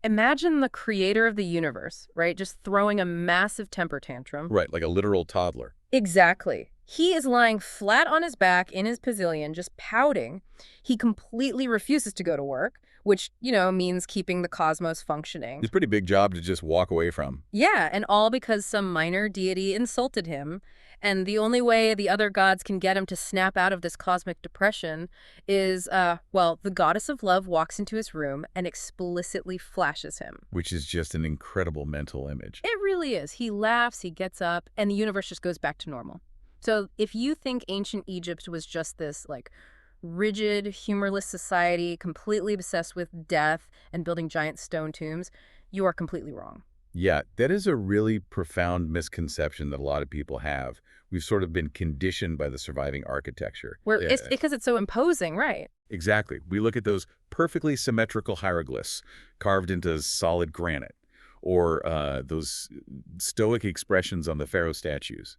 Imagine the creator of the universe, right? Just throwing a massive temper tantrum. Right, like a literal toddler. Exactly. He is lying flat on his back in his pavilion, just pouting. He completely refuses to go to work, which, means keeping the cosmos functioning. It's a pretty big job to just walk away from. Yeah, and all because some minor deity insulted him. And the only way the other gods can get him to snap out of this cosmic depression is, the goddess of love walks into his room and explicitly flashes him. Which is just an incredible mental image. It really is. He laughs, he gets up, and the universe just goes back to normal. So if you think ancient Egypt was just this, rigid, humorless society, completely obsessed with death and building giant stone tombs, you are completely wrong. Yeah, that is a really profound misconception that a lot of people have. We've sort of been conditioned by the surviving architecture. It's because it's so imposing, right? Exactly. We look at those perfectly symmetrical hieroglyphs carved into solid granite, or those stoic expressions on the pharaoh statues.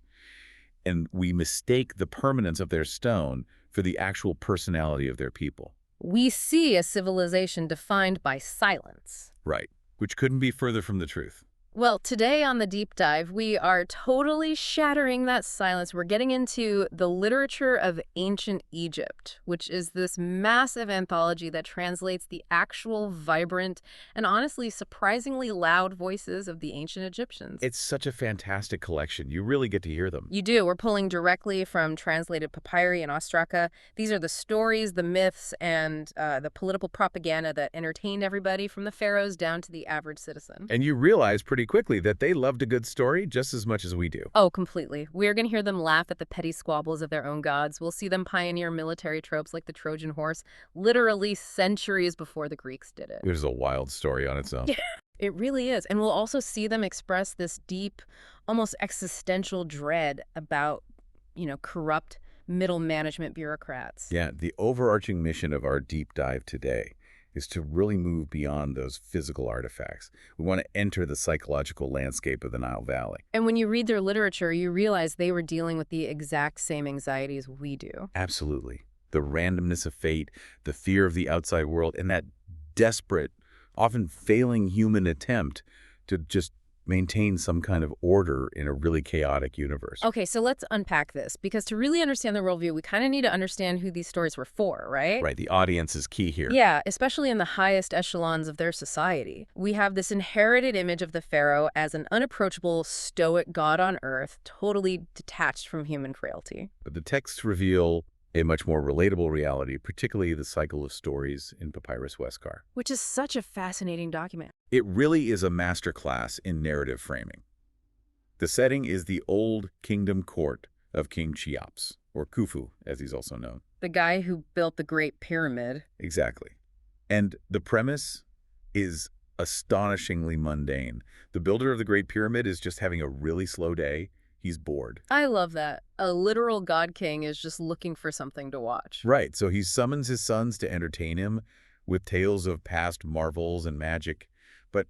And we mistake the permanence of their stone for the actual personality of their people. We see a civilization defined by silence. Right. Which couldn't be further from the truth. Well, today on the deep dive, we are totally shattering that silence. We're getting into the literature of ancient Egypt, which is this massive anthology that translates the actual vibrant and honestly surprisingly loud voices of the ancient Egyptians. It's such a fantastic collection. You really get to hear them. You do. We're pulling directly from translated papyri and ostraka. These are the stories, the myths, and the political propaganda that entertained everybody from the pharaohs down to the average citizen. And you realize pretty quickly that they loved a good story just as much as we do. Oh, completely. We're going to hear them laugh at the petty squabbles of their own gods. We'll see them pioneer military tropes like the Trojan horse, literally centuries before the Greeks did it. It is a wild story on its own. It really is. And we'll also see them express this deep, almost existential dread about, corrupt middle management bureaucrats. Yeah, the overarching mission of our deep dive today is to really move beyond those physical artifacts. We want to enter the psychological landscape of the Nile Valley. And when you read their literature, you realize they were dealing with the exact same anxieties we do. Absolutely. The randomness of fate, the fear of the outside world, and that desperate, often failing human attempt to just maintain some kind of order in a really chaotic universe. Okay, so let's unpack this, because to really understand the worldview, we kind of need to understand who these stories were for, right? Right, the audience is key here. Yeah, especially in the highest echelons of their society. We have this inherited image of the pharaoh as an unapproachable, stoic god on earth, totally detached from human frailty. But the texts reveal a much more relatable reality, particularly the cycle of stories in Papyrus Westcar. Which is such a fascinating document. It really is a masterclass in narrative framing. The setting is the old kingdom court of King Cheops, or Khufu, as he's also known. The guy who built the Great Pyramid. Exactly. And the premise is astonishingly mundane. The builder of the Great Pyramid is just having a really slow day. He's bored. I love that. A literal god king is just looking for something to watch. Right, so he summons his sons to entertain him with tales of past marvels and magic. But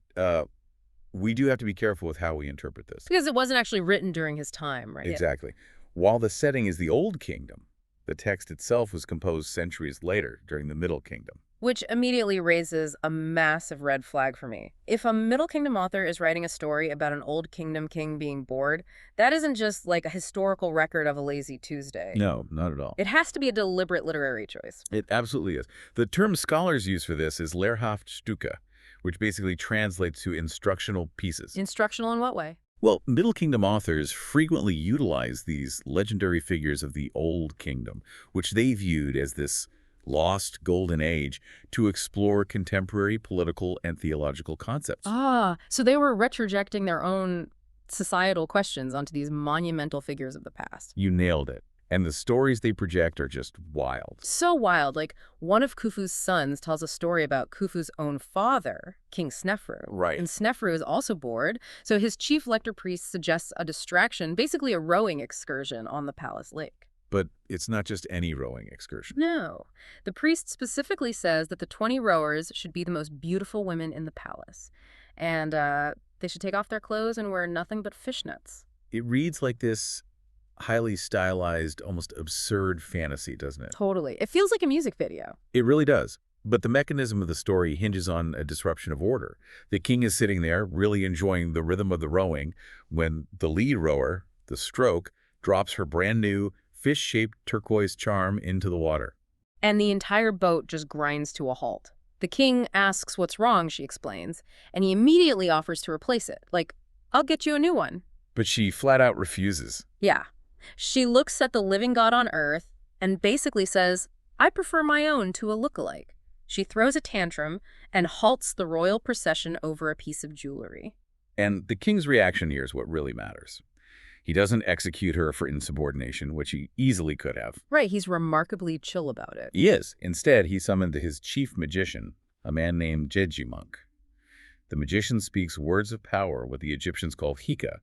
we do have to be careful with how we interpret this. Because it wasn't actually written during his time, right? Exactly. While the setting is the Old Kingdom, the text itself was composed centuries later during the Middle Kingdom. Which immediately raises a massive red flag for me. If a Middle Kingdom author is writing a story about an Old Kingdom king being bored, that isn't just like a historical record of a lazy Tuesday. No, not at all. It has to be a deliberate literary choice. It absolutely is. The term scholars use for this is Lehrhaftstücke, which basically translates to instructional pieces. Instructional in what way? Well, Middle Kingdom authors frequently utilize these legendary figures of the Old Kingdom, which they viewed as this lost golden age, to explore contemporary political and theological concepts. Ah, so they were retrojecting their own societal questions onto these monumental figures of the past. You nailed it. And the stories they project are just wild. So wild. Like, one of Khufu's sons tells a story about Khufu's own father, King Snefru. Right. And Snefru is also bored, so his chief lector priest suggests a distraction, basically a rowing excursion on the palace lake. But it's not just any rowing excursion. No. The priest specifically says that the 20 rowers should be the most beautiful women in the palace. And they should take off their clothes and wear nothing but fishnets. It reads like this highly stylized, almost absurd fantasy, doesn't it? Totally. It feels like a music video. It really does. But the mechanism of the story hinges on a disruption of order. The king is sitting there, really enjoying the rhythm of the rowing, when the lead rower, the stroke, drops her brand new fish-shaped turquoise charm into the water. And the entire boat just grinds to a halt. The king asks what's wrong, she explains, and he immediately offers to replace it. Like, I'll get you a new one. But she flat out refuses. Yeah. She looks at the living god on Earth and basically says, I prefer my own to a lookalike. She throws a tantrum and halts the royal procession over a piece of jewelry. And the king's reaction here is what really matters. He doesn't execute her for insubordination, which he easily could have. Right, he's remarkably chill about it. He is. Instead, he summoned his chief magician, a man named Jejimunk. The magician speaks words of power, what the Egyptians call hika,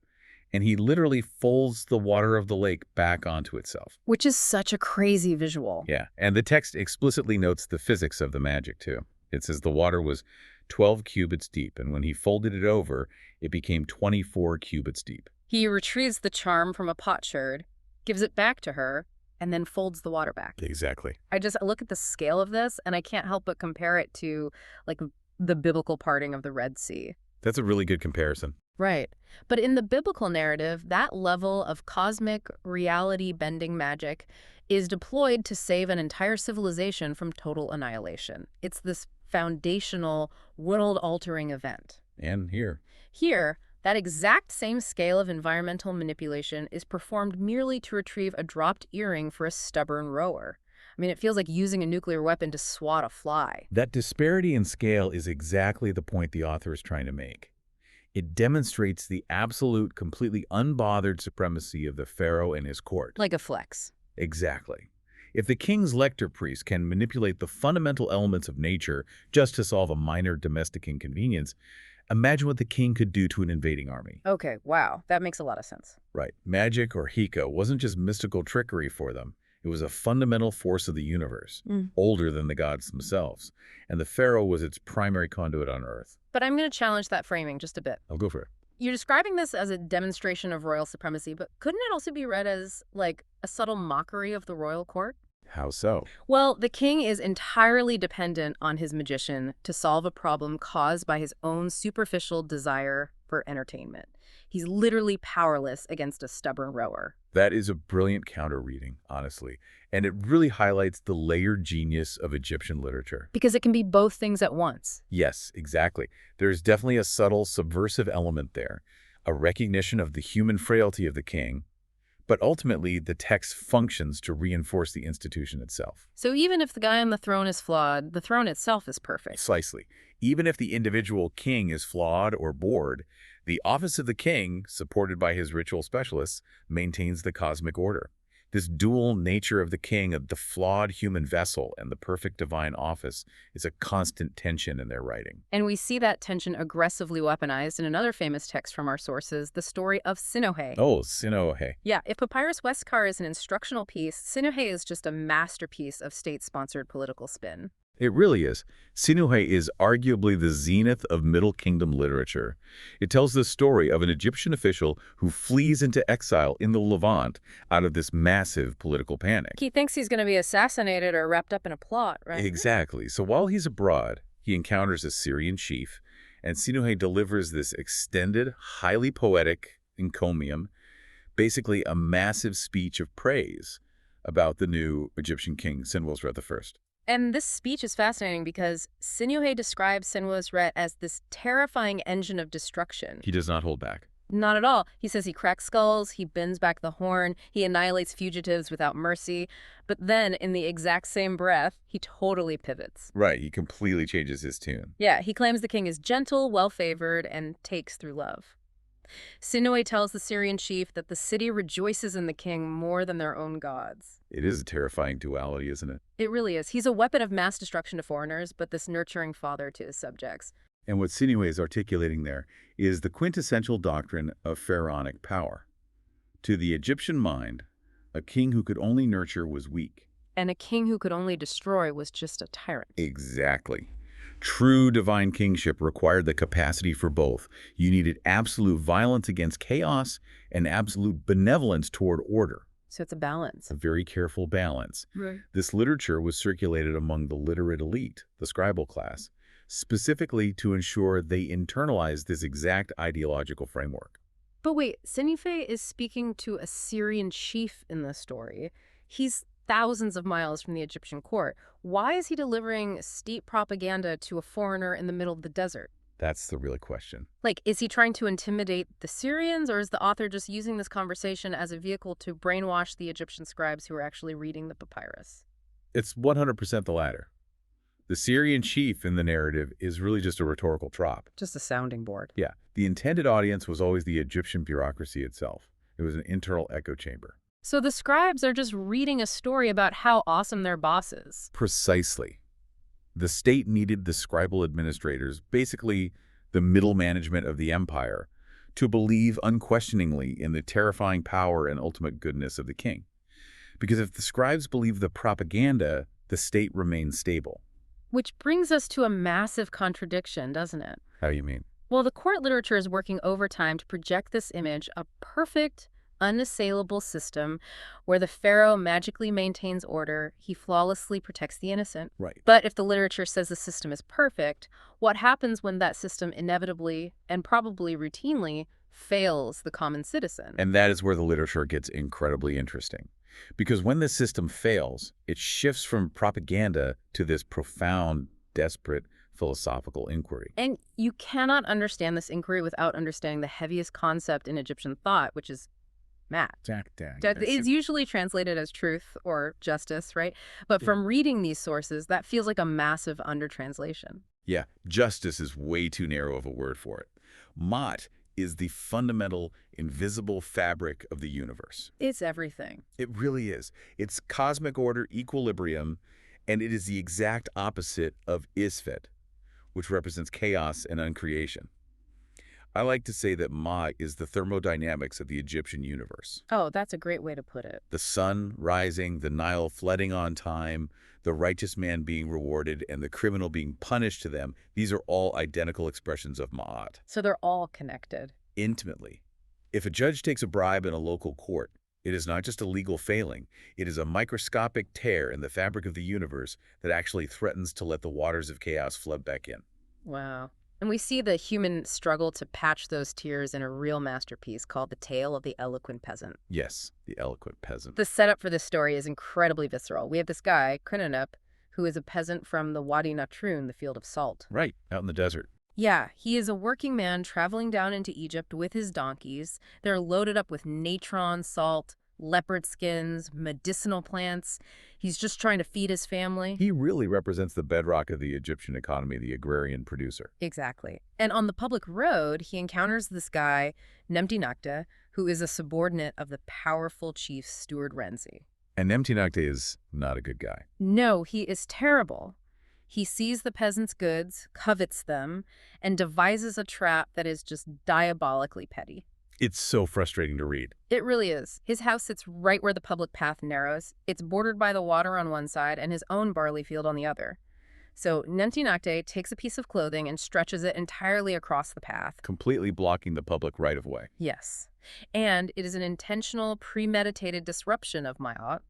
and he literally folds the water of the lake back onto itself. Which is such a crazy visual. Yeah, and the text explicitly notes the physics of the magic, too. It says the water was 12 cubits deep, and when he folded it over, it became 24 cubits deep. He retrieves the charm from a potsherd, gives it back to her, and then folds the water back. Exactly. I look at the scale of this, and I can't help but compare it to, like, the biblical parting of the Red Sea. That's a really good comparison. Right. But in the biblical narrative, that level of cosmic reality-bending magic is deployed to save an entire civilization from total annihilation. It's this foundational, world-altering event. And here. Here, that exact same scale of environmental manipulation is performed merely to retrieve a dropped earring for a stubborn rower. I mean, it feels like using a nuclear weapon to swat a fly. That disparity in scale is exactly the point the author is trying to make. It demonstrates the absolute, completely unbothered supremacy of the pharaoh and his court. Like a flex. Exactly. If the king's lector priest can manipulate the fundamental elements of nature just to solve a minor domestic inconvenience, imagine what the king could do to an invading army. Okay, wow. That makes a lot of sense. Right. Magic, or hika, wasn't just mystical trickery for them. It was a fundamental force of the universe, older than the gods themselves. And the pharaoh was its primary conduit on Earth. But I'm going to challenge that framing just a bit. I'll go for it. You're describing this as a demonstration of royal supremacy, but couldn't it also be read as, like, a subtle mockery of the royal court? How so? Well, the king is entirely dependent on his magician to solve a problem caused by his own superficial desire for entertainment. He's literally powerless against a stubborn rower. That is a brilliant counter-reading, honestly. And it really highlights the layered genius of Egyptian literature. Because it can be both things at once. Yes, exactly. There's definitely a subtle subversive element there, a recognition of the human frailty of the king, but ultimately the text functions to reinforce the institution itself. So even if the guy on the throne is flawed, the throne itself is perfect. Precisely. Even if the individual king is flawed or bored, the office of the king, supported by his ritual specialists, maintains the cosmic order. This dual nature of the king, of the flawed human vessel and the perfect divine office, is a constant tension in their writing. And we see that tension aggressively weaponized in another famous text from our sources, the story of Sinuhe. Oh, Sinuhe. Yeah, if Papyrus Westcar is an instructional piece, Sinuhe is just a masterpiece of state-sponsored political spin. It really is. Sinuhe is arguably the zenith of Middle Kingdom literature. It tells the story of an Egyptian official who flees into exile in the Levant out of this massive political panic. He thinks he's going to be assassinated or wrapped up in a plot, right? Exactly. So while he's abroad, he encounters a Syrian chief, and Sinuhe delivers this extended, highly poetic encomium, basically a massive speech of praise about the new Egyptian king, Senusret I. And this speech is fascinating because Sinuhe describes Senusret as this terrifying engine of destruction. He does not hold back. Not at all. He says he cracks skulls, he bends back the horn, he annihilates fugitives without mercy. But then, in the exact same breath, he totally pivots. Right, he completely changes his tune. Yeah, he claims the king is gentle, well-favored, and takes through love. Sinuhe tells the Syrian chief that the city rejoices in the king more than their own gods. It is a terrifying duality, isn't it? It really is. He's a weapon of mass destruction to foreigners, but this nurturing father to his subjects. And what Sinuhe is articulating there is the quintessential doctrine of pharaonic power. To the Egyptian mind, a king who could only nurture was weak. And a king who could only destroy was just a tyrant. Exactly. True divine kingship required the capacity for both. You needed absolute violence against chaos and absolute benevolence toward order. So it's a balance. A very careful balance. Right. This literature was circulated among the literate elite, the scribal class, specifically to ensure they internalized this exact ideological framework. But wait, Sinuhe is speaking to a Syrian chief in this story. He's thousands of miles from the Egyptian court. Why is he delivering steep propaganda to a foreigner in the middle of the desert? That's the real question. Like, is he trying to intimidate the Syrians, or is the author just using this conversation as a vehicle to brainwash the Egyptian scribes who are actually reading the papyrus? It's 100% the latter. The Syrian chief in the narrative is really just a rhetorical trop. Just a sounding board. Yeah, the intended audience was always the Egyptian bureaucracy itself. It was an internal echo chamber. So the scribes are just reading a story about how awesome their boss is. Precisely. The state needed the scribal administrators, basically the middle management of the empire, to believe unquestioningly in the terrifying power and ultimate goodness of the king. Because if the scribes believe the propaganda, the state remains stable. Which brings us to a massive contradiction, doesn't it? How do you mean? Well, the court literature is working overtime to project this image, a perfect, unassailable system where the pharaoh magically maintains order, he flawlessly protects the innocent. Right. But if the literature says the system is perfect, what happens when that system inevitably and probably routinely fails the common citizen? And that is where the literature gets incredibly interesting. Because when the system fails, it shifts from propaganda to this profound, desperate philosophical inquiry. And you cannot understand this inquiry without understanding the heaviest concept in Egyptian thought, which is math. That is usually translated as truth or justice, right? But from reading these sources, that feels like a massive undertranslation. Yeah, justice is way too narrow of a word for it. Mot is the fundamental, invisible fabric of the universe. It's everything. It really is. It's cosmic order, equilibrium, and it is the exact opposite of Isfet, which represents chaos and uncreation. I like to say that Ma is the thermodynamics of the Egyptian universe. Oh, that's a great way to put it. The sun rising, the Nile flooding on time, the righteous man being rewarded, and the criminal being punished to them, these are all identical expressions of Ma'at. So they're all connected. Intimately. If a judge takes a bribe in a local court, it is not just a legal failing, it is a microscopic tear in the fabric of the universe that actually threatens to let the waters of chaos flood back in. Wow. And we see the human struggle to patch those tears in a real masterpiece called The Tale of the Eloquent Peasant. Yes, the Eloquent Peasant. The setup for this story is incredibly visceral. We have this guy, Krenunep, who is a peasant from the Wadi Natrun, the field of salt. Right, out in the desert. Yeah, he is a working man traveling down into Egypt with his donkeys. They're loaded up with natron salt, leopard skins, medicinal plants. He's just trying to feed his family. He really represents the bedrock of the Egyptian economy, the agrarian producer. Exactly. And on the public road, he encounters this guy, Nemtinakta, who is a subordinate of the powerful chief Steward Renzi. And Nemtinakte is not a good guy. No, he is terrible. He sees the peasants' goods, covets them, and devises a trap that is just diabolically petty. It's so frustrating to read. It really is. His house sits right where the public path narrows. It's bordered by the water on one side and his own barley field on the other. So Nemtinakte takes a piece of clothing and stretches it entirely across the path. Completely blocking the public right-of-way. Yes. And it is an intentional, premeditated disruption of Ma'at.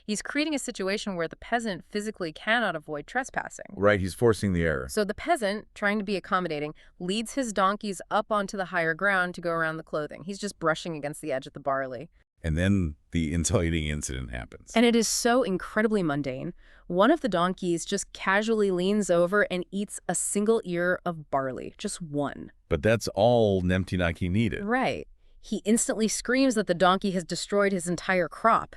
He's creating a situation where the peasant physically cannot avoid trespassing. Right, he's forcing the error. So the peasant, trying to be accommodating, leads his donkeys up onto the higher ground to go around the clothing. He's just brushing against the edge of the barley. And then the inciting incident happens. And it is so incredibly mundane. One of the donkeys just casually leans over and eats a single ear of barley. Just one. But that's all Nemtinaki needed. Right. He instantly screams that the donkey has destroyed his entire crop.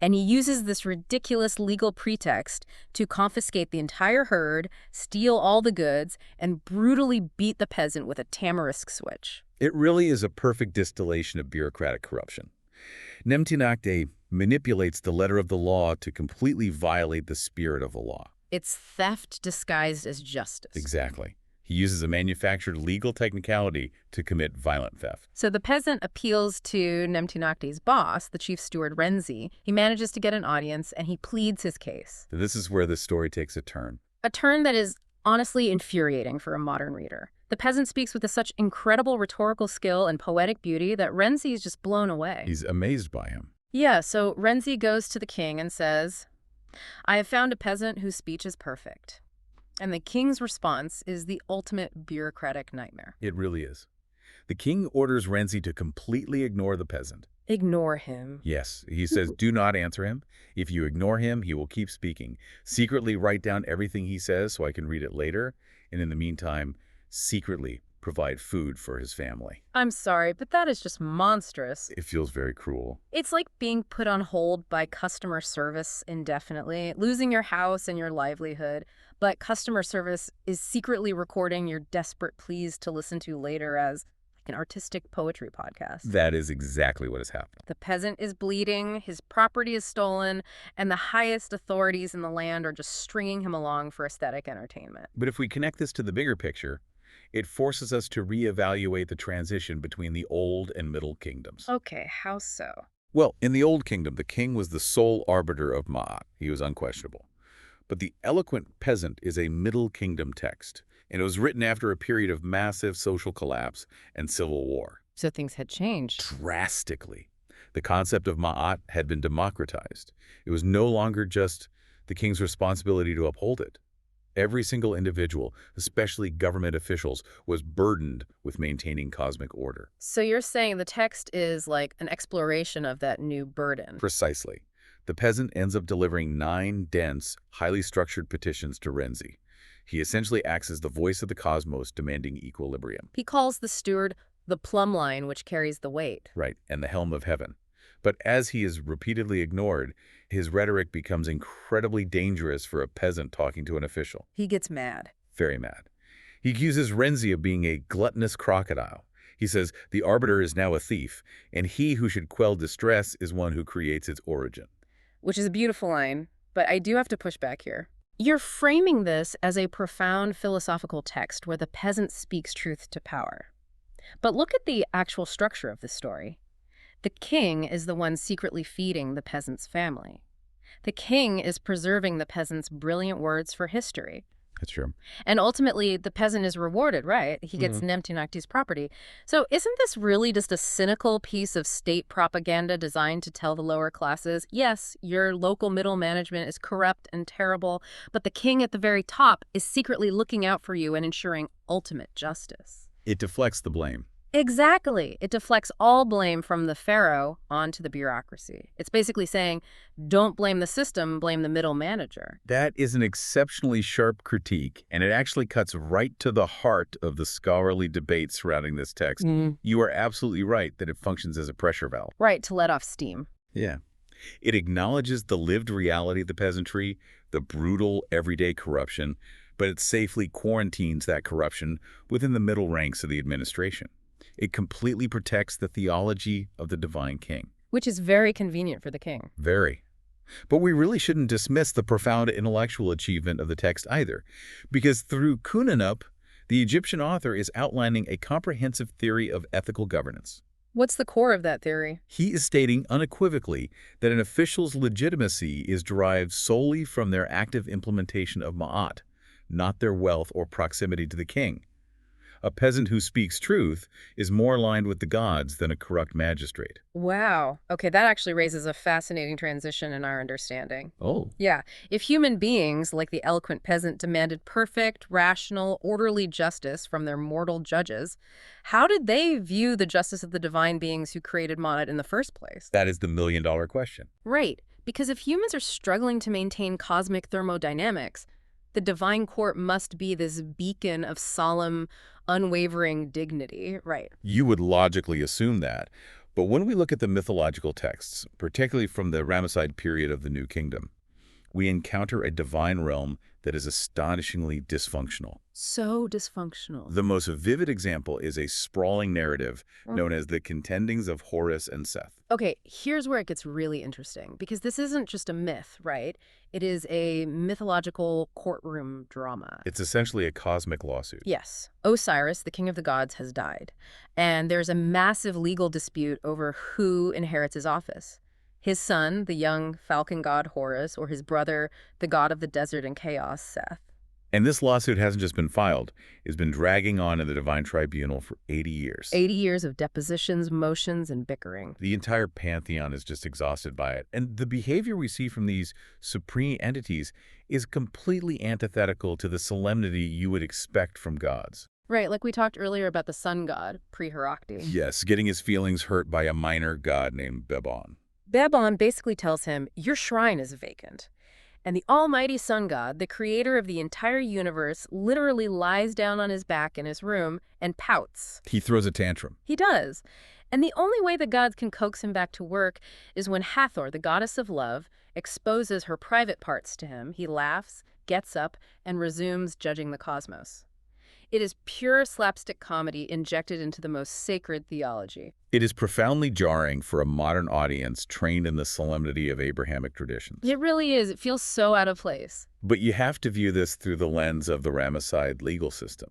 And he uses this ridiculous legal pretext to confiscate the entire herd, steal all the goods, and brutally beat the peasant with a tamarisk switch. It really is a perfect distillation of bureaucratic corruption. Nemtinakte manipulates the letter of the law to completely violate the spirit of the law. It's theft disguised as justice. Exactly. He uses a manufactured legal technicality to commit violent theft. So the peasant appeals to Nemtinakte's boss, the chief steward Renzi. He manages to get an audience, and he pleads his case. This is where the story takes a turn. A turn that is honestly infuriating for a modern reader. The peasant speaks with such incredible rhetorical skill and poetic beauty that Renzi is just blown away. He's amazed by him. Yeah, so Renzi goes to the king and says, I have found a peasant whose speech is perfect. And the king's response is the ultimate bureaucratic nightmare. It really is. The king orders Renzi to completely ignore the peasant. Ignore him. Yes, he says, do not answer him. If you ignore him, he will keep speaking. Secretly write down everything he says so I can read it later. And in the meantime, secretly provide food for his family. I'm sorry, but that is just monstrous. It feels very cruel. It's like being put on hold by customer service indefinitely, losing your house and your livelihood, but customer service is secretly recording your desperate pleas to listen to later as an artistic poetry podcast. That is exactly what has happened. The peasant is bleeding, his property is stolen, and the highest authorities in the land are just stringing him along for aesthetic entertainment. But if we connect this to the bigger picture, it forces us to reevaluate the transition between the Old and Middle Kingdoms. Okay, how so? Well, in the Old Kingdom, the king was the sole arbiter of Ma'at. He was unquestionable. But the Eloquent Peasant is a Middle Kingdom text, and it was written after a period of massive social collapse and civil war. So things had changed. Drastically. The concept of Ma'at had been democratized. It was no longer just the king's responsibility to uphold it. Every single individual, especially government officials, was burdened with maintaining cosmic order. So you're saying the text is like an exploration of that new burden. Precisely. The peasant ends up delivering 9 dense, highly structured petitions to Renzi. He essentially acts as the voice of the cosmos demanding equilibrium. He calls the steward the plumb line which carries the weight. Right, and the helm of heaven. But as he is repeatedly ignored, his rhetoric becomes incredibly dangerous for a peasant talking to an official. He gets mad. Very mad. He accuses Renzi of being a gluttonous crocodile. He says the arbiter is now a thief, and he who should quell distress is one who creates its origin. Which is a beautiful line, but I do have to push back here. You're framing this as a profound philosophical text where the peasant speaks truth to power. But look at the actual structure of the story. The king is the one secretly feeding the peasant's family. The king is preserving the peasant's brilliant words for history. That's true. And ultimately, the peasant is rewarded, right? He gets Nemtinakti's property. So isn't this really just a cynical piece of state propaganda designed to tell the lower classes, yes, your local middle management is corrupt and terrible, but the king at the very top is secretly looking out for you and ensuring ultimate justice? It deflects the blame. Exactly. It deflects all blame from the pharaoh onto the bureaucracy. It's basically saying, don't blame the system, blame the middle manager. That is an exceptionally sharp critique, and it actually cuts right to the heart of the scholarly debate surrounding this text. You are absolutely right that it functions as a pressure valve. Right, to let off steam. Yeah. It acknowledges the lived reality of the peasantry, the brutal, everyday corruption, but it safely quarantines that corruption within the middle ranks of the administration. It completely protects the theology of the divine king. Which is very convenient for the king. Very. But we really shouldn't dismiss the profound intellectual achievement of the text either, because through Kunanup, the Egyptian author is outlining a comprehensive theory of ethical governance. What's the core of that theory? He is stating unequivocally that an official's legitimacy is derived solely from their active implementation of Ma'at, not their wealth or proximity to the king. A peasant who speaks truth is more aligned with the gods than a corrupt magistrate. Wow. Okay, that actually raises a fascinating transition in our understanding. Oh. Yeah. If human beings, like the eloquent peasant, demanded perfect, rational, orderly justice from their mortal judges, how did they view the justice of the divine beings who created Ma'at in the first place? That is the million-dollar question. Right. Because if humans are struggling to maintain cosmic thermodynamics, the divine court must be this beacon of solemn, unwavering dignity, right? You would logically assume that. But when we look at the mythological texts, particularly from the Ramesside period of the New Kingdom, we encounter a divine realm that is astonishingly dysfunctional. So dysfunctional. The most vivid example is a sprawling narrative known as the Contendings of Horus and Seth. Okay, here's where it gets really interesting, because this isn't just a myth, right? It is a mythological courtroom drama. It's essentially a cosmic lawsuit. Yes. Osiris, the king of the gods, has died, and there's a massive legal dispute over who inherits his office. His son, the young falcon god Horus, or his brother, the god of the desert and chaos, Seth. And this lawsuit hasn't just been filed. It's been dragging on in the divine tribunal for 80 years. 80 years of depositions, motions, and bickering. The entire pantheon is just exhausted by it. And the behavior we see from these supreme entities is completely antithetical to the solemnity you would expect from gods. Right, like we talked earlier about the sun god, pre-Herakti. Yes, getting his feelings hurt by a minor god named Bebon. Bebon basically tells him, your shrine is vacant. And the almighty sun god, the creator of the entire universe, literally lies down on his back in his room and pouts. He throws a tantrum. He does. And the only way the gods can coax him back to work is when Hathor, the goddess of love, exposes her private parts to him. He laughs, gets up, and resumes judging the cosmos. It is pure slapstick comedy injected into the most sacred theology. It is profoundly jarring for a modern audience trained in the solemnity of Abrahamic traditions. It really is. It feels so out of place. But you have to view this through the lens of the Ramesside legal system.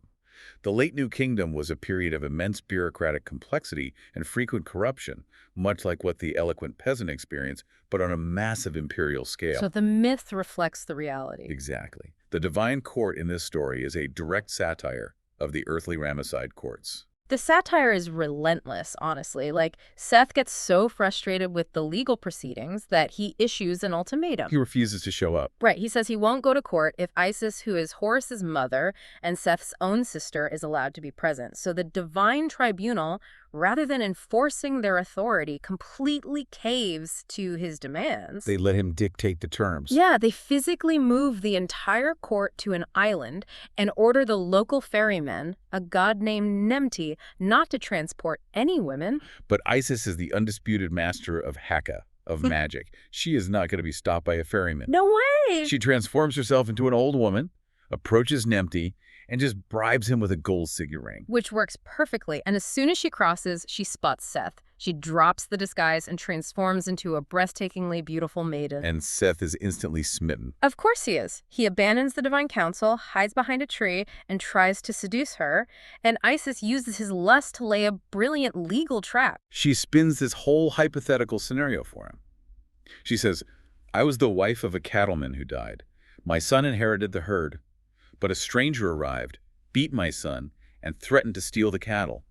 The late New Kingdom was a period of immense bureaucratic complexity and frequent corruption, much like what the Eloquent Peasant experienced, but on a massive imperial scale. So the myth reflects the reality. Exactly. The divine court in this story is a direct satire of the earthly Ramesside courts. The satire is relentless, honestly. Like, Seth gets so frustrated with the legal proceedings that he issues an ultimatum. He refuses to show up. Right, he says he won't go to court if Isis, who is Horus's mother and Seth's own sister, is allowed to be present. So the divine tribunal, rather than enforcing their authority, completely caves to his demands. They let him dictate the terms. Yeah, they physically move the entire court to an island and order the local ferryman, a god named Nemti, not to transport any women. But Isis is the undisputed master of Haka, of magic. She is not going to be stopped by a ferryman. No way! She transforms herself into an old woman, approaches Nemti, and just bribes him with a gold signet ring. Which works perfectly, and as soon as she crosses, she spots Seth. She drops the disguise and transforms into a breathtakingly beautiful maiden. And Seth is instantly smitten. Of course he is. He abandons the divine council, hides behind a tree, and tries to seduce her, and Isis uses his lust to lay a brilliant legal trap. She spins this whole hypothetical scenario for him. She says, I was the wife of a cattleman who died. My son inherited the herd. But a stranger arrived, beat my son, and threatened to steal the cattle.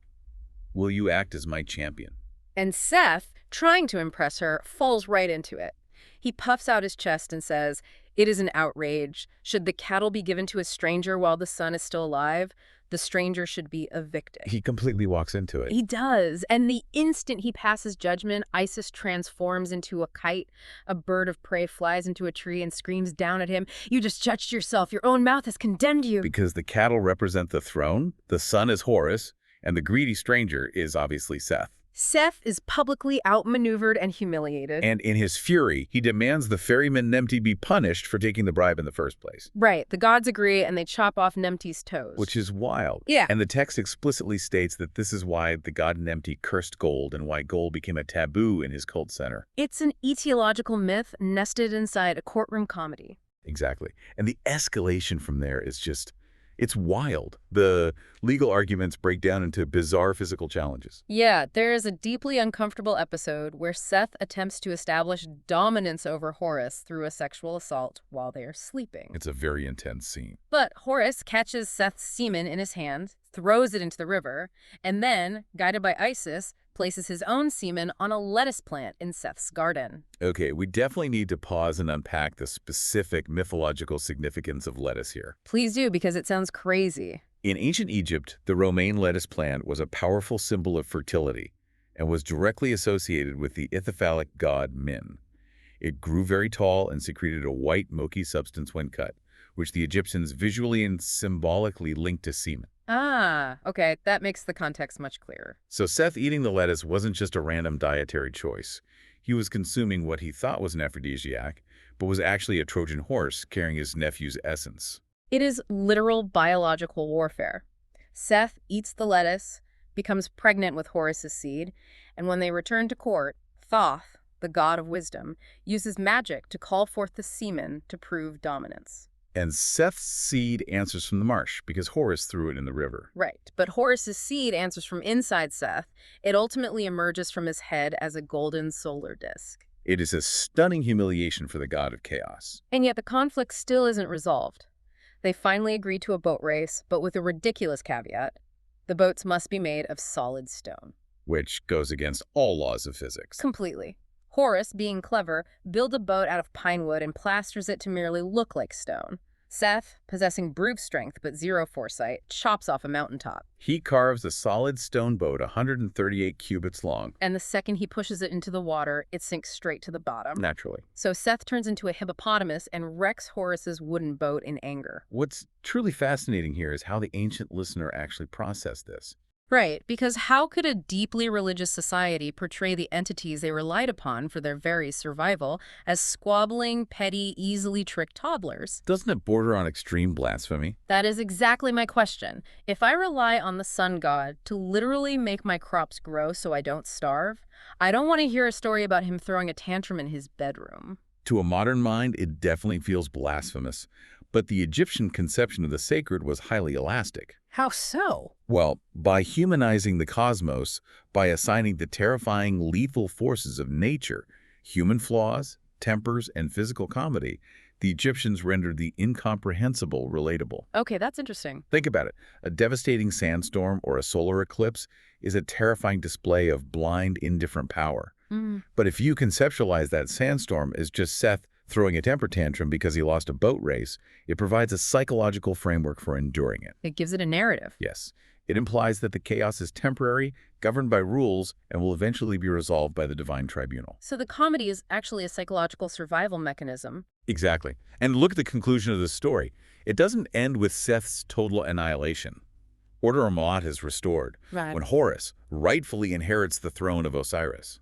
Will you act as my champion? And Seth, trying to impress her, falls right into it. He puffs out his chest and says, it is an outrage. Should the cattle be given to a stranger while the son is still alive? The stranger should be evicted. He completely walks into it. He does. And the instant he passes judgment, Isis transforms into a kite. A bird of prey flies into a tree and screams down at him, you just judged yourself. Your own mouth has condemned you. Because the cattle represent the throne, the son is Horus, and the greedy stranger is obviously Seth. Seth is publicly outmaneuvered and humiliated. And in his fury, he demands the ferryman Nemti be punished for taking the bribe in the first place. Right. The gods agree, and they chop off Nemti's toes. Which is wild. Yeah. And the text explicitly states that this is why the god Nemti cursed gold and why gold became a taboo in his cult center. It's an etiological myth nested inside a courtroom comedy. Exactly. And the escalation from there is just... it's wild. The legal arguments break down into bizarre physical challenges. Yeah, there is a deeply uncomfortable episode where Seth attempts to establish dominance over Horus through a sexual assault while they are sleeping. It's a very intense scene. But Horus catches Seth's semen in his hand, throws it into the river, and then, guided by Isis, places his own semen on a lettuce plant in Seth's garden. Okay, we definitely need to pause and unpack the specific mythological significance of lettuce here. Please do, because it sounds crazy. In ancient Egypt, the romaine lettuce plant was a powerful symbol of fertility and was directly associated with the ithyphallic god Min. It grew very tall and secreted a white, milky substance when cut, which the Egyptians visually and symbolically linked to semen. Ah, okay, that makes the context much clearer. So Seth eating the lettuce wasn't just a random dietary choice. He was consuming what he thought was an aphrodisiac, but was actually a Trojan horse carrying his nephew's essence. It is literal biological warfare. Seth eats the lettuce, becomes pregnant with Horus's seed, and when they return to court, Thoth, the god of wisdom, uses magic to call forth the semen to prove dominance. And Seth's seed answers from the marsh because Horus threw it in the river. Right, but Horus's seed answers from inside Seth. It ultimately emerges from his head as a golden solar disk. It is a stunning humiliation for the god of chaos. And yet the conflict still isn't resolved. They finally agree to a boat race, but with a ridiculous caveat. The boats must be made of solid stone. Which goes against all laws of physics. Completely. Horus, being clever, builds a boat out of pine wood and plasters it to merely look like stone. Seth, possessing brute strength but zero foresight, chops off a mountaintop. He carves a solid stone boat 138 cubits long. And the second he pushes it into the water, it sinks straight to the bottom. Naturally. So Seth turns into a hippopotamus and wrecks Horus's wooden boat in anger. What's truly fascinating here is how the ancient listener actually processed this. Right, because how could a deeply religious society portray the entities they relied upon for their very survival as squabbling, petty, easily tricked toddlers? Doesn't it border on extreme blasphemy? That is exactly my question. If I rely on the sun god to literally make my crops grow so I don't starve, I don't want to hear a story about him throwing a tantrum in his bedroom. To a modern mind, it definitely feels blasphemous. But the Egyptian conception of the sacred was highly elastic. How so? Well, by humanizing the cosmos, by assigning the terrifying, lethal forces of nature, human flaws, tempers, and physical comedy, the Egyptians rendered the incomprehensible relatable. Okay, that's interesting. Think about it. A devastating sandstorm or a solar eclipse is a terrifying display of blind, indifferent power. But if you conceptualize that sandstorm as just Seth throwing a temper tantrum because he lost a boat race, it provides a psychological framework for enduring it. It gives it a narrative. Yes. It implies that the chaos is temporary, governed by rules, and will eventually be resolved by the divine tribunal. So the comedy is actually a psychological survival mechanism. Exactly. And look at the conclusion of the story. It doesn't end with Seth's total annihilation. Order Amat is restored when Horus rightfully inherits the throne of Osiris.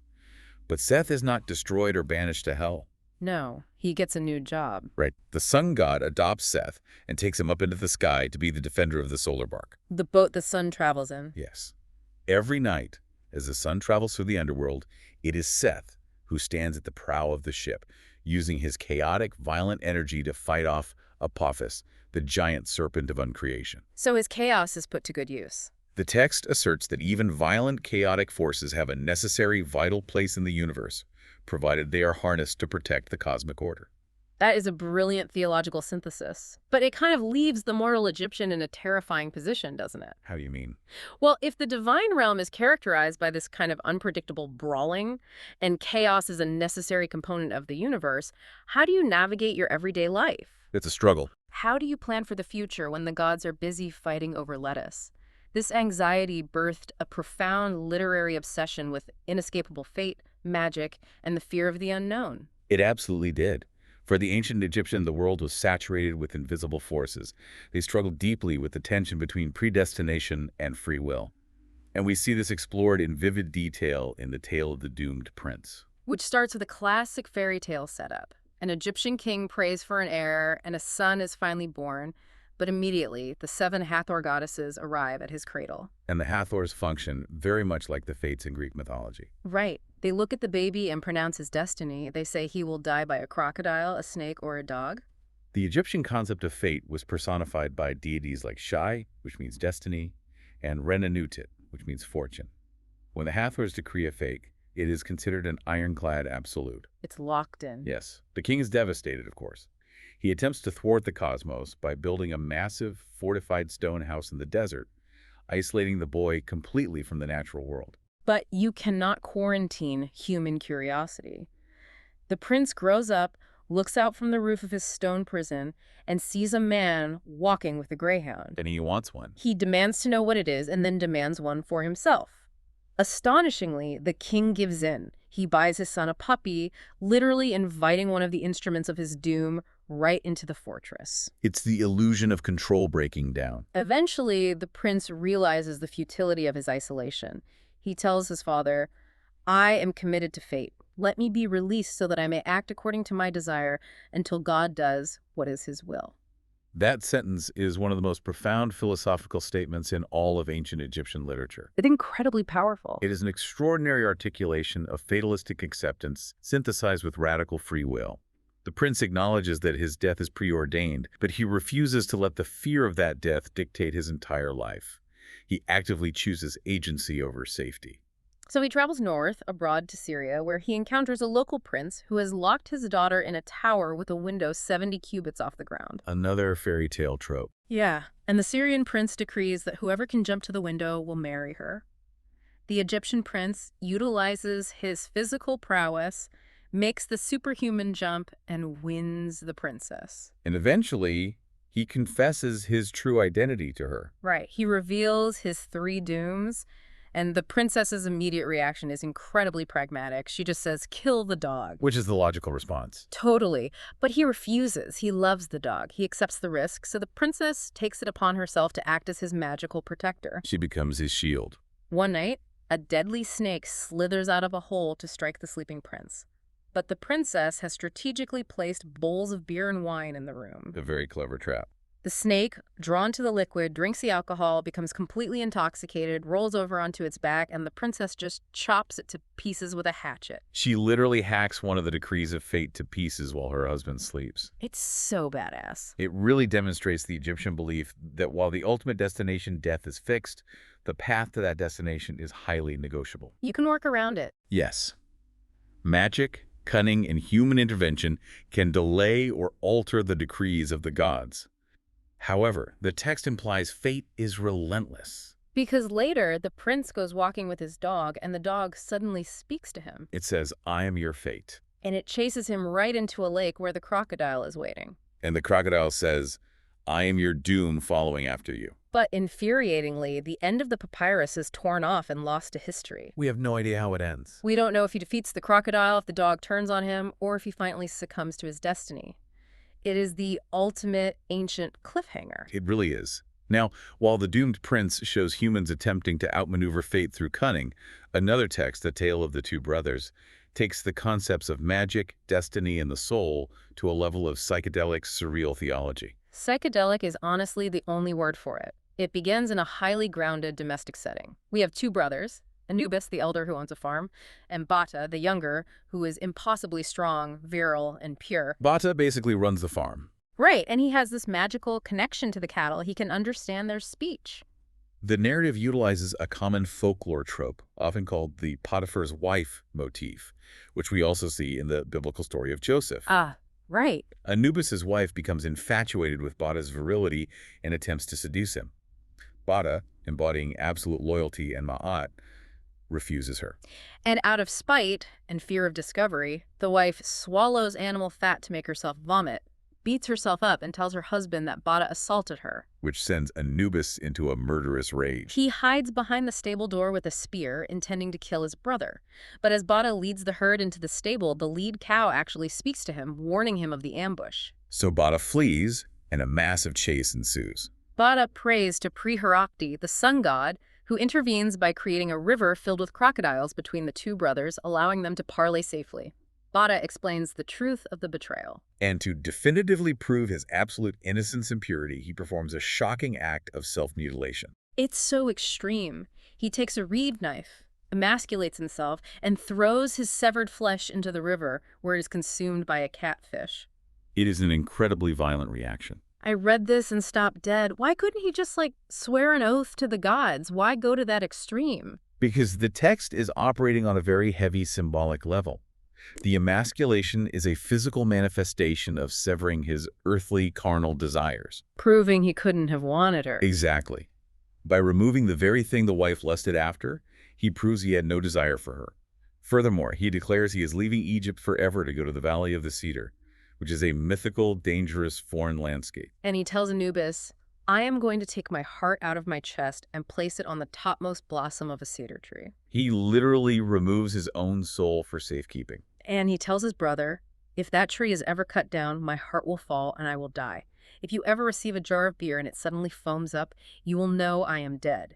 But Seth is not destroyed or banished to hell. No, he gets a new job. Right. The sun god adopts Seth and takes him up into the sky to be the defender of the solar bark. The boat the sun travels in. Yes. Every night, as the sun travels through the underworld, it is Seth who stands at the prow of the ship, using his chaotic, violent energy to fight off Apophis, the giant serpent of uncreation. So his chaos is put to good use. The text asserts that even violent, chaotic forces have a necessary, vital place in the universe, provided they are harnessed to protect the cosmic order. That is a brilliant theological synthesis. But it kind of leaves the mortal Egyptian in a terrifying position, doesn't it? How do you mean? Well, if the divine realm is characterized by this kind of unpredictable brawling, and chaos is a necessary component of the universe, how do you navigate your everyday life? It's a struggle. How do you plan for the future when the gods are busy fighting over lettuce? This anxiety birthed a profound literary obsession with inescapable fate, magic, and the fear of the unknown. It absolutely did. For the ancient Egyptian, the world was saturated with invisible forces. They struggled deeply with the tension between predestination and free will. And we see this explored in vivid detail in the tale of the doomed prince. Which starts with a classic fairy tale setup. An Egyptian king prays for an heir, and a son is finally born. But immediately, the 7 Hathor goddesses arrive at his cradle. And the Hathors function very much like the fates in Greek mythology. Right. They look at the baby and pronounce his destiny. They say he will die by a crocodile, a snake, or a dog. The Egyptian concept of fate was personified by deities like Shai, which means destiny, and Renenutit, which means fortune. When the Hathors decree a fate, it is considered an ironclad absolute. It's locked in. Yes. The king is devastated, of course. He attempts to thwart the cosmos by building a massive, fortified stone house in the desert, isolating the boy completely from the natural world. But you cannot quarantine human curiosity. The prince grows up, looks out from the roof of his stone prison, and sees a man walking with a greyhound. And he wants one. He demands to know what it is and then demands one for himself. Astonishingly, the king gives in. He buys his son a puppy, literally inviting one of the instruments of his doom right into the fortress. It's the illusion of control breaking down. Eventually, the prince realizes the futility of his isolation. He tells his father, "I am committed to fate. Let me be released so that I may act according to my desire until God does what is his will." That sentence is one of the most profound philosophical statements in all of ancient Egyptian literature. It's incredibly powerful. It is an extraordinary articulation of fatalistic acceptance synthesized with radical free will. The prince acknowledges that his death is preordained, but he refuses to let the fear of that death dictate his entire life. He actively chooses agency over safety. So he travels north, abroad to Syria, where he encounters a local prince who has locked his daughter in a tower with a window 70 cubits off the ground. Another fairy tale trope. Yeah, and the Syrian prince decrees that whoever can jump to the window will marry her. The Egyptian prince utilizes his physical prowess, makes the superhuman jump, and wins the princess. And eventually, he confesses his true identity to her. Right. He reveals his 3 dooms, and the princess's immediate reaction is incredibly pragmatic. She just says, kill the dog. Which is the logical response. Totally. But he refuses. He loves the dog. He accepts the risk, so the princess takes it upon herself to act as his magical protector. She becomes his shield. One night, a deadly snake slithers out of a hole to strike the sleeping prince. But the princess has strategically placed bowls of beer and wine in the room. A very clever trap. The snake, drawn to the liquid, drinks the alcohol, becomes completely intoxicated, rolls over onto its back, and the princess just chops it to pieces with a hatchet. She literally hacks one of the decrees of fate to pieces while her husband sleeps. It's so badass. It really demonstrates the Egyptian belief that while the ultimate destination, death, is fixed, the path to that destination is highly negotiable. You can work around it. Yes. Magic, cunning, and human intervention can delay or alter the decrees of the gods. However, the text implies fate is relentless. Because later, the prince goes walking with his dog, and the dog suddenly speaks to him. It says, I am your fate. And it chases him right into a lake where the crocodile is waiting. And the crocodile says, I am your doom following after you. But infuriatingly, the end of the papyrus is torn off and lost to history. We have no idea how it ends. We don't know if he defeats the crocodile, if the dog turns on him, or if he finally succumbs to his destiny. It is the ultimate ancient cliffhanger. It really is. Now, while the doomed prince shows humans attempting to outmaneuver fate through cunning, another text, A Tale of the Two Brothers, takes the concepts of magic, destiny, and the soul to a level of psychedelic, surreal theology. Psychedelic is honestly the only word for it. It begins in a highly grounded domestic setting. We have 2 brothers, Anubis, the elder who owns a farm, and Bata, the younger, who is impossibly strong, virile, and pure. Bata basically runs the farm. Right, and he has this magical connection to the cattle. He can understand their speech. The narrative utilizes a common folklore trope, often called the Potiphar's wife motif, which we also see in the biblical story of Joseph. Ah, right. Anubis's wife becomes infatuated with Bata's virility and attempts to seduce him. Bata, embodying absolute loyalty and ma'at, refuses her. And out of spite and fear of discovery, the wife swallows animal fat to make herself vomit, beats herself up, and tells her husband that Bata assaulted her. Which sends Anubis into a murderous rage. He hides behind the stable door with a spear, intending to kill his brother. But as Bata leads the herd into the stable, the lead cow actually speaks to him, warning him of the ambush. So Bata flees, and a massive chase ensues. Bata prays to Pre-Herakti, the sun god, who intervenes by creating a river filled with crocodiles between the 2 brothers, allowing them to parley safely. Bata explains the truth of the betrayal. And to definitively prove his absolute innocence and purity, he performs a shocking act of self-mutilation. It's so extreme. He takes a reed knife, emasculates himself, and throws his severed flesh into the river, where it is consumed by a catfish. It is an incredibly violent reaction. I read this and stopped dead. Why couldn't he just, swear an oath to the gods? Why go to that extreme? Because the text is operating on a very heavy symbolic level. The emasculation is a physical manifestation of severing his earthly, carnal desires. Proving he couldn't have wanted her. Exactly. By removing the very thing the wife lusted after, he proves he had no desire for her. Furthermore, he declares he is leaving Egypt forever to go to the Valley of the Cedar, which is a mythical, dangerous, foreign landscape. And he tells Anubis, I am going to take my heart out of my chest and place it on the topmost blossom of a cedar tree. He literally removes his own soul for safekeeping. And he tells his brother, if that tree is ever cut down, my heart will fall and I will die. If you ever receive a jar of beer and it suddenly foams up, you will know I am dead.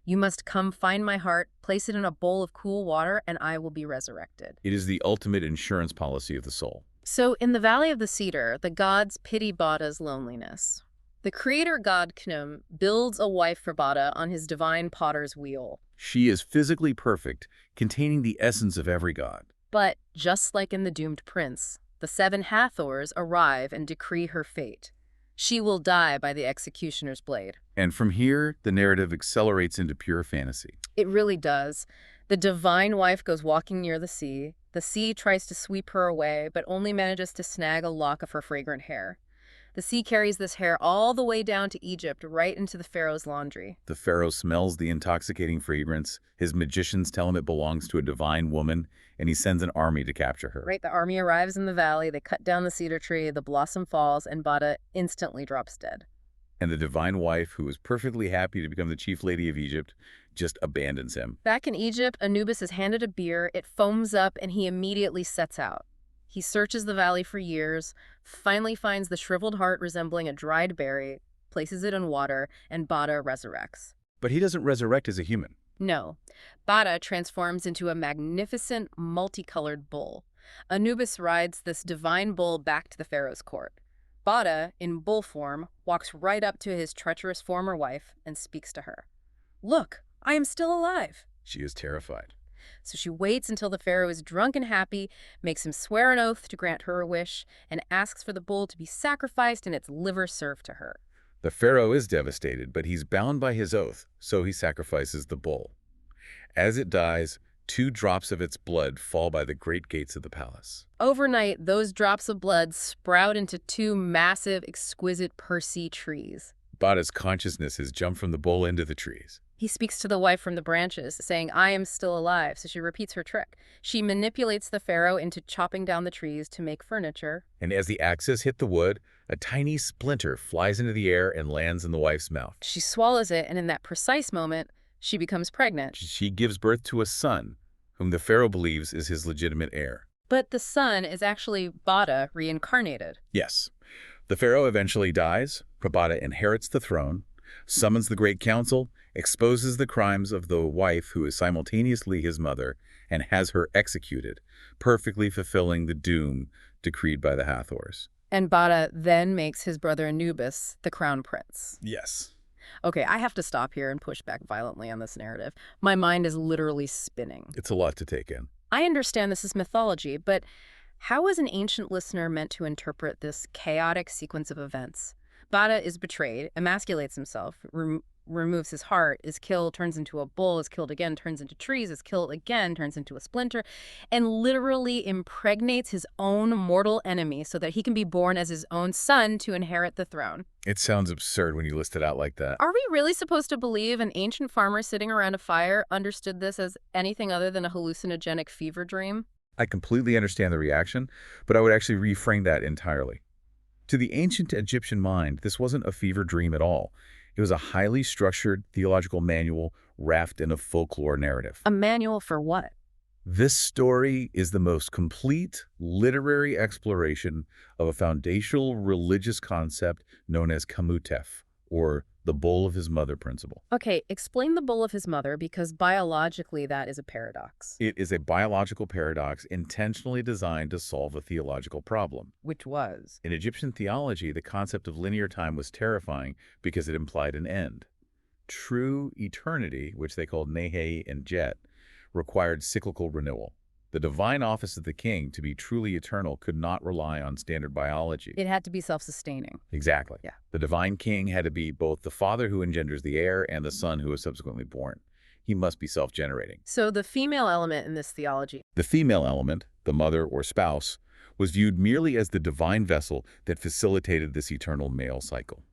You must come find my heart, place it in a bowl of cool water, and I will be resurrected. It is the ultimate insurance policy of the soul. So in the Valley of the Cedar, the gods pity Bata's loneliness. The creator god Khnum builds a wife for Bata on his divine potter's wheel. She is physically perfect, containing the essence of every god. But, just like in The Doomed Prince, the 7 Hathors arrive and decree her fate. She will die by the executioner's blade. And from here, the narrative accelerates into pure fantasy. It really does. The divine wife goes walking near the sea. The sea tries to sweep her away, but only manages to snag a lock of her fragrant hair. The sea carries this hair all the way down to Egypt, right into the pharaoh's laundry. The pharaoh smells the intoxicating fragrance. His magicians tell him it belongs to a divine woman, and he sends an army to capture her. Right, the army arrives in the valley, they cut down the cedar tree, the blossom falls, and Bada instantly drops dead. And the divine wife, who is perfectly happy to become the chief lady of Egypt, just abandons him. Back in Egypt, Anubis is handed a beer, it foams up, and he immediately sets out. He searches the valley for years, finally finds the shriveled heart resembling a dried berry, places it in water, and Bada resurrects. But he doesn't resurrect as a human. No. Bada transforms into a magnificent, multicolored bull. Anubis rides this divine bull back to the pharaoh's court. Bada, in bull form, walks right up to his treacherous former wife and speaks to her. "Look, I am still alive." She is terrified. So she waits until the pharaoh is drunk and happy, makes him swear an oath to grant her a wish, and asks for the bull to be sacrificed and its liver served to her. The pharaoh is devastated, but he's bound by his oath, so he sacrifices the bull. As it dies, 2 drops of its blood fall by the great gates of the palace. Overnight, those drops of blood sprout into 2 massive, exquisite Persea trees. Bada's consciousness has jumped from the bull into the trees. He speaks to the wife from the branches, saying, "I am still alive," so she repeats her trick. She manipulates the pharaoh into chopping down the trees to make furniture. And as the axes hit the wood, a tiny splinter flies into the air and lands in the wife's mouth. She swallows it, and in that precise moment, she becomes pregnant. She gives birth to a son, whom the pharaoh believes is his legitimate heir. But the son is actually Bada reincarnated. Yes. The pharaoh eventually dies. Bada inherits the throne, summons the Great Council, exposes the crimes of the wife who is simultaneously his mother, and has her executed, perfectly fulfilling the doom decreed by the Hathors. And Bada then makes his brother Anubis the crown prince. Yes. Okay, I have to stop here and push back violently on this narrative. My mind is literally spinning. It's a lot to take in. I understand this is mythology, but how is an ancient listener meant to interpret this chaotic sequence of events? Bada is betrayed, emasculates himself, removes his heart, is killed, turns into a bull, is killed again, turns into trees, is killed again, turns into a splinter, and literally impregnates his own mortal enemy so that he can be born as his own son to inherit the throne. It sounds absurd when you list it out like that. Are we really supposed to believe an ancient farmer sitting around a fire understood this as anything other than a hallucinogenic fever dream? I completely understand the reaction, but I would actually reframe that entirely. To the ancient Egyptian mind, this wasn't a fever dream at all. It was a highly structured theological manual wrapped in a folklore narrative. A manual for what? This story is the most complete literary exploration of a foundational religious concept known as Kamutef, or the bull of his mother principle. Okay, explain the bull of his mother, because biologically that is a paradox. It is a biological paradox intentionally designed to solve a theological problem. Which was? In Egyptian theology, the concept of linear time was terrifying because it implied an end. True eternity, which they called Nehe and Jet, required cyclical renewal. The divine office of the king, to be truly eternal, could not rely on standard biology. It had to be self-sustaining. Exactly. Yeah. The divine king had to be both the father who engenders the heir and the son who is subsequently born. He must be self-generating. So the female element in this theology. The female element, the mother or spouse, was viewed merely as the divine vessel that facilitated this eternal male cycle.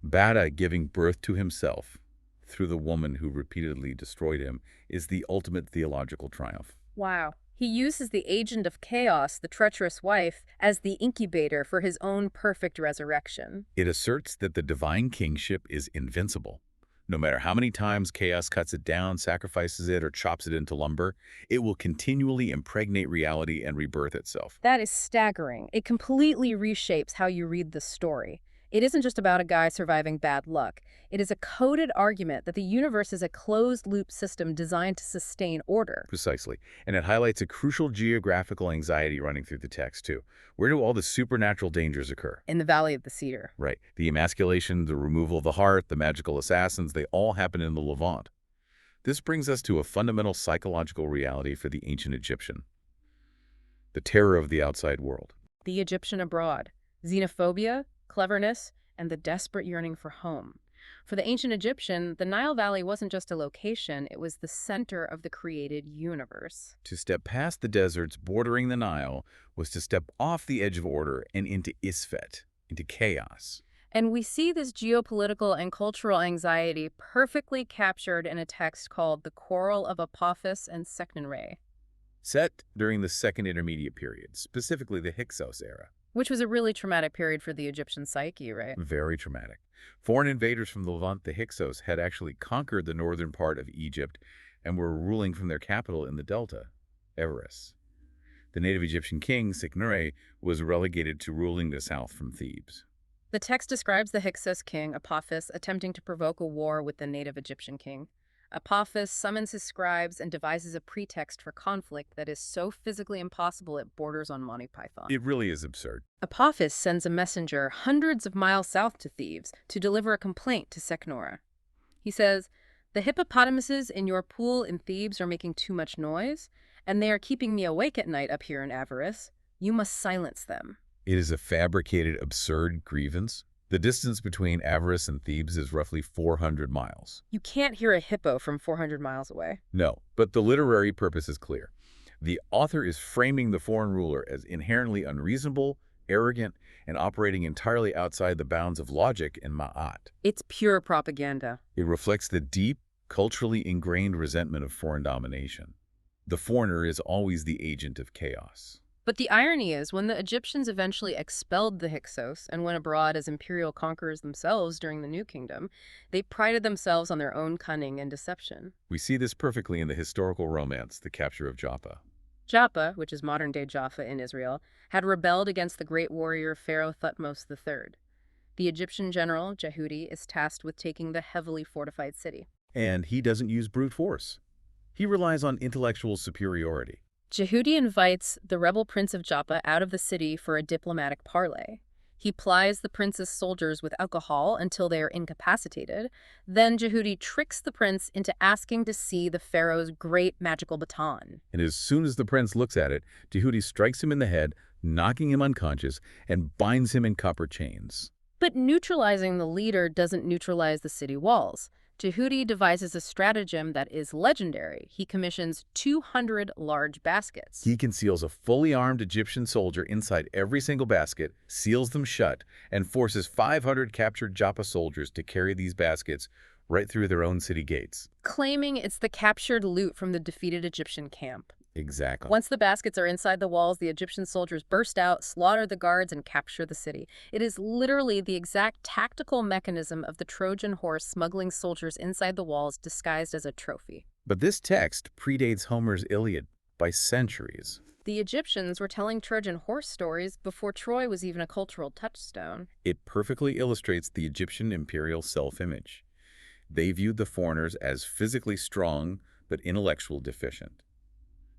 Bada giving birth to himself through the woman who repeatedly destroyed him is the ultimate theological triumph. Wow. He uses the agent of chaos, the treacherous wife, as the incubator for his own perfect resurrection. It asserts that the divine kingship is invincible. No matter how many times chaos cuts it down, sacrifices it, or chops it into lumber, it will continually impregnate reality and rebirth itself. That is staggering. It completely reshapes how you read the story. It isn't just about a guy surviving bad luck. It is a coded argument that the universe is a closed-loop system designed to sustain order. Precisely. And it highlights a crucial geographical anxiety running through the text, too. Where do all the supernatural dangers occur? In the Valley of the Cedar. Right. The emasculation, the removal of the heart, the magical assassins, they all happen in the Levant. This brings us to a fundamental psychological reality for the ancient Egyptian: the terror of the outside world. The Egyptian abroad. Xenophobia, cleverness, and the desperate yearning for home. For the ancient Egyptian, the Nile Valley wasn't just a location, it was the center of the created universe. To step past the deserts bordering the Nile was to step off the edge of order and into Isfet, into chaos. And we see this geopolitical and cultural anxiety perfectly captured in a text called The Quarrel of Apophis and Seknenre, Set during the Second Intermediate Period, specifically the Hyksos era. which was a really traumatic period for the Egyptian psyche, right? Very traumatic. Foreign invaders from the Levant, the Hyksos, had actually conquered the northern part of Egypt and were ruling from their capital in the delta, Evaris. The native Egyptian king, Seknenre, was relegated to ruling the south from Thebes. The text describes the Hyksos king, Apophis, attempting to provoke a war with the native Egyptian king. Apophis summons his scribes and devises a pretext for conflict that is so physically impossible it borders on Monty Python. It really is absurd. Apophis sends a messenger hundreds of miles south to Thebes to deliver a complaint to Seknora. He says, "The hippopotamuses in your pool in Thebes are making too much noise, and they are keeping me awake at night up here in Avaris. You must silence them." It is a fabricated, absurd grievance. The distance between Avaris and Thebes is roughly 400 miles. You can't hear a hippo from 400 miles away. No, but the literary purpose is clear. The author is framing the foreign ruler as inherently unreasonable, arrogant, and operating entirely outside the bounds of logic and ma'at. It's pure propaganda. It reflects the deep, culturally ingrained resentment of foreign domination. The foreigner is always the agent of chaos. But the irony is, when the Egyptians eventually expelled the Hyksos and went abroad as imperial conquerors themselves during the New Kingdom, they prided themselves on their own cunning and deception. We see this perfectly in the historical romance, The Capture of Joppa. Joppa, which is modern-day Jaffa in Israel, had rebelled against the great warrior Pharaoh Thutmose III. The Egyptian general, Jehudi, is tasked with taking the heavily fortified city. And he doesn't use brute force. He relies on intellectual superiority. Jehudi invites the rebel prince of Joppa out of the city for a diplomatic parley. He plies the prince's soldiers with alcohol until they are incapacitated. Then Jehudi tricks the prince into asking to see the pharaoh's great magical baton. And as soon as the prince looks at it, Jehudi strikes him in the head, knocking him unconscious, and binds him in copper chains. But neutralizing the leader doesn't neutralize the city walls. Jehudi devises a stratagem that is legendary. He commissions 200 large baskets. He conceals a fully armed Egyptian soldier inside every single basket, seals them shut, and forces 500 captured Joppa soldiers to carry these baskets right through their own city gates. Claiming it's the captured loot from the defeated Egyptian camp. Exactly. Once the baskets are inside the walls, the Egyptian soldiers burst out, slaughter the guards, and capture the city. It is literally the exact tactical mechanism of the Trojan horse smuggling soldiers inside the walls disguised as a trophy. But this text predates Homer's Iliad by centuries. The Egyptians were telling Trojan horse stories before Troy was even a cultural touchstone. It perfectly illustrates the Egyptian imperial self-image. They viewed the foreigners as physically strong but intellectual deficient.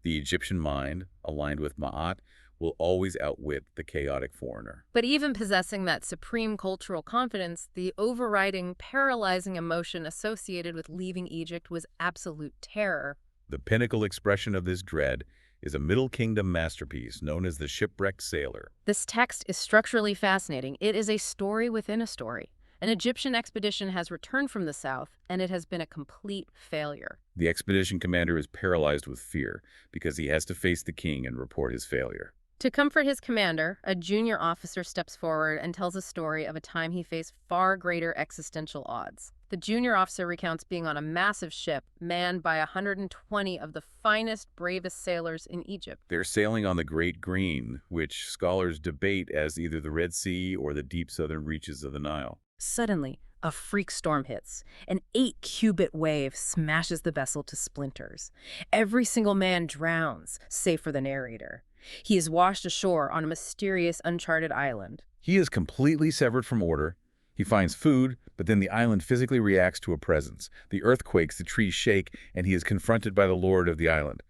The Egyptian mind, aligned with Ma'at, will always outwit the chaotic foreigner. But even possessing that supreme cultural confidence, the overriding, paralyzing emotion associated with leaving Egypt was absolute terror. The pinnacle expression of this dread is a Middle Kingdom masterpiece known as the Shipwrecked Sailor. This text is structurally fascinating. It is a story within a story. An Egyptian expedition has returned from the south, and it has been a complete failure. The expedition commander is paralyzed with fear because he has to face the king and report his failure. To comfort his commander, a junior officer steps forward and tells a story of a time he faced far greater existential odds. The junior officer recounts being on a massive ship manned by 120 of the finest, bravest sailors in Egypt. They're sailing on the Great Green, which scholars debate as either the Red Sea or the deep southern reaches of the Nile. Suddenly, a freak storm hits. An 8-cubit wave smashes the vessel to splinters. Every single man drowns, save for the narrator. He is washed ashore on a mysterious, uncharted island. He is completely severed from order. He finds food, but then the island physically reacts to a presence. The earth quakes, the trees shake, and he is confronted by the lord of the island,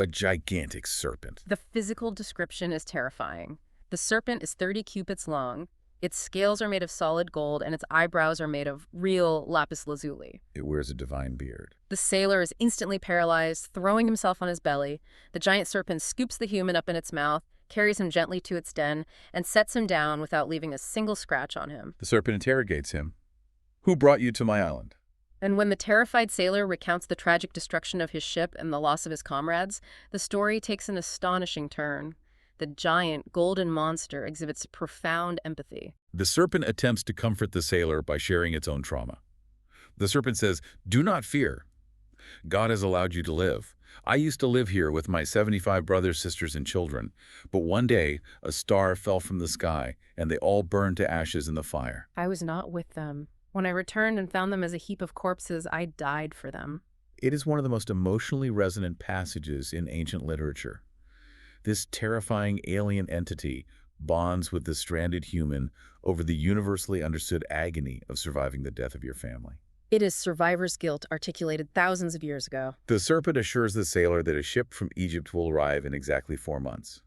a gigantic serpent. The physical description is terrifying. The serpent is 30 cubits long. Its scales are made of solid gold, and its eyebrows are made of real lapis lazuli. It wears a divine beard. The sailor is instantly paralyzed, throwing himself on his belly. The giant serpent scoops the human up in its mouth, carries him gently to its den, and sets him down without leaving a single scratch on him. The serpent interrogates him. Who brought you to my island? And when the terrified sailor recounts the tragic destruction of his ship and the loss of his comrades, the story takes an astonishing turn. The giant, golden monster exhibits profound empathy. The serpent attempts to comfort the sailor by sharing its own trauma. The serpent says, "Do not fear. God has allowed you to live. I used to live here with my 75 brothers, sisters, and children, but one day a star fell from the sky and they all burned to ashes in the fire." I was not with them. When I returned and found them as a heap of corpses, I died for them. It is one of the most emotionally resonant passages in ancient literature. This terrifying alien entity bonds with the stranded human over the universally understood agony of surviving the death of your family. It is survivor's guilt articulated thousands of years ago. The serpent assures the sailor that a ship from Egypt will arrive in exactly 4 months,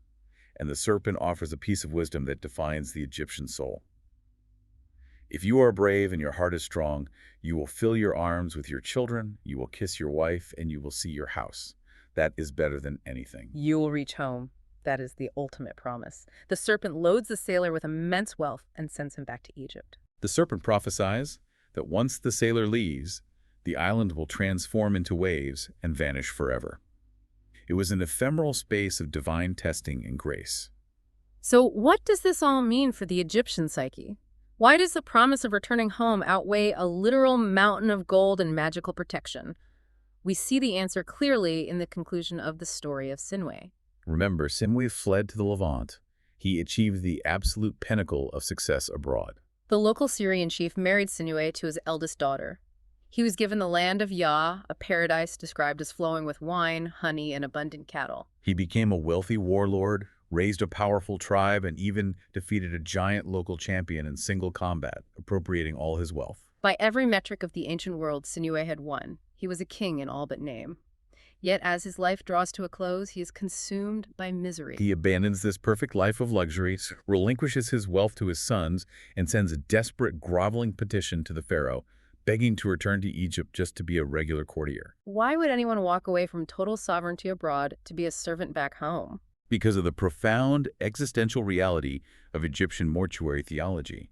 and the serpent offers a piece of wisdom that defines the Egyptian soul. If you are brave and your heart is strong, you will fill your arms with your children, you will kiss your wife, and you will see your house. That is better than anything. You will reach home. That is the ultimate promise. The serpent loads the sailor with immense wealth and sends him back to Egypt. The serpent prophesies that once the sailor leaves, the island will transform into waves and vanish forever. It was an ephemeral space of divine testing and grace. So what does this all mean for the Egyptian psyche? Why does the promise of returning home outweigh a literal mountain of gold and magical protection? We see the answer clearly in the conclusion of the story of Sinuhe. Remember, Sinuhe fled to the Levant. He achieved the absolute pinnacle of success abroad. The local Syrian chief married Sinuhe to his eldest daughter. He was given the land of Yah, a paradise described as flowing with wine, honey, and abundant cattle. He became a wealthy warlord, raised a powerful tribe, and even defeated a giant local champion in single combat, appropriating all his wealth. By every metric of the ancient world, Sinuhe had won. He was a king in all but name. Yet as his life draws to a close, he is consumed by misery. He abandons this perfect life of luxuries, relinquishes his wealth to his sons, and sends a desperate, groveling petition to the pharaoh, begging to return to Egypt just to be a regular courtier. Why would anyone walk away from total sovereignty abroad to be a servant back home? Because of the profound existential reality of Egyptian mortuary theology.